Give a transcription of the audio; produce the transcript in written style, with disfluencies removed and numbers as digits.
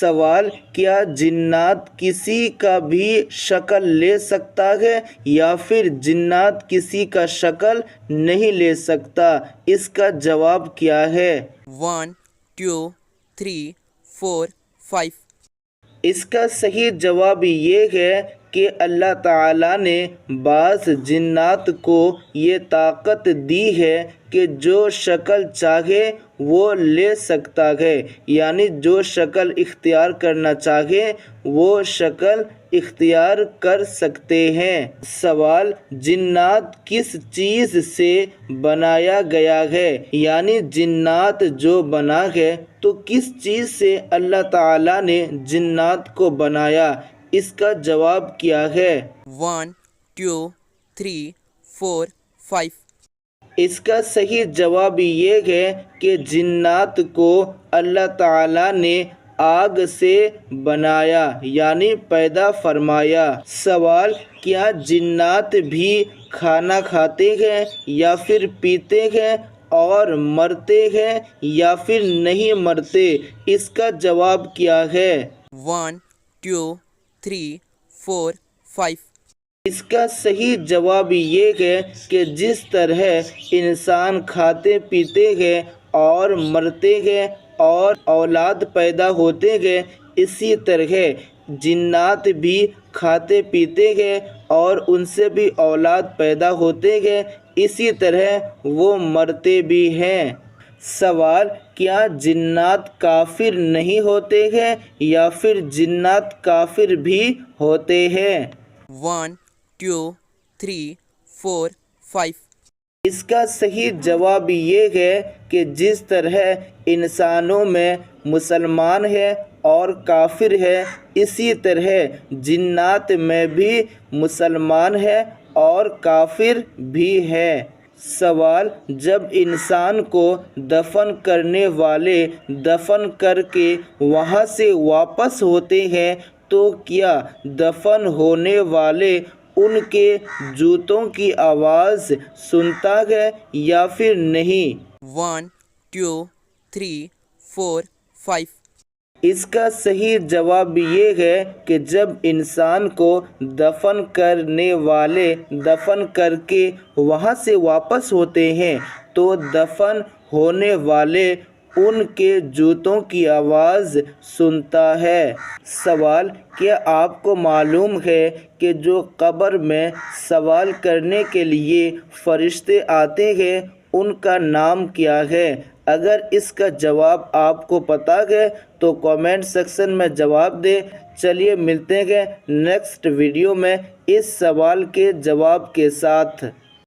سوال: کیا جنات کسی کا بھی شکل لے سکتا ہے یا پھر جنات کسی کا شکل نہیں لے سکتا؟ اس کا جواب کیا ہے؟ 1 2 3 4 5 اس کا صحیح جواب یہ ہے کہ اللہ تعالیٰ نے بعض جنات کو یہ طاقت دی ہے کہ جو شکل چاہے وہ لے سکتا ہے، یعنی جو شکل اختیار کرنا چاہے وہ شکل اختیار کر سکتے ہیں۔ سوال: جنات کس چیز سے بنایا گیا ہے؟ یعنی جنات جو بنا ہے تو کس چیز سے اللہ تعالیٰ نے جنات کو بنایا؟ اس کا جواب کیا ہے؟ 1 2 3 4 5 اس کا صحیح جواب یہ ہے کہ جنات کو اللہ تعالیٰ نے آگ سے بنایا، یعنی پیدا فرمایا۔ سوال: کیا جنات بھی کھانا کھاتے ہیں یا پھر پیتے ہیں اور مرتے ہیں یا پھر نہیں مرتے؟ اس کا جواب کیا ہے؟ 1 2 3 4 5 اس کا صحیح جواب یہ ہے کہ جس طرح انسان کھاتے پیتے ہیں اور مرتے ہیں اور اولاد پیدا ہوتے ہیں، اسی طرح جنات بھی کھاتے پیتے ہیں اور ان سے بھی اولاد پیدا ہوتے ہیں، اسی طرح وہ مرتے بھی ہیں۔ سوال: کیا جنات کافر نہیں ہوتے ہیں یا پھر جنات کافر بھی ہوتے ہیں؟ 1 2 3 4 5 اس کا صحیح جواب یہ ہے کہ جس طرح انسانوں میں مسلمان ہے اور کافر ہے، اسی طرح جنات میں بھی مسلمان ہے اور کافر بھی ہے۔ سوال: جب انسان کو دفن کرنے والے دفن کر کے وہاں سے واپس ہوتے ہیں تو کیا دفن ہونے والے ان کے جوتوں کی آواز سنتا ہے یا پھر نہیں؟ 1 2 3 4 5 اس کا صحیح جواب یہ ہے کہ جب انسان کو دفن کرنے والے دفن کر کے وہاں سے واپس ہوتے ہیں تو دفن ہونے والے ان کے جوتوں کی آواز سنتا ہے۔ سوال: کیا آپ کو معلوم ہے کہ جو قبر میں سوال کرنے کے لیے فرشتے آتے ہیں ان کا نام کیا ہے؟ اگر اس کا جواب آپ کو پتہ ہے تو کامنٹ سیکشن میں جواب دیں۔ چلیے ملتے ہیں نیکسٹ ویڈیو میں اس سوال کے جواب کے ساتھ۔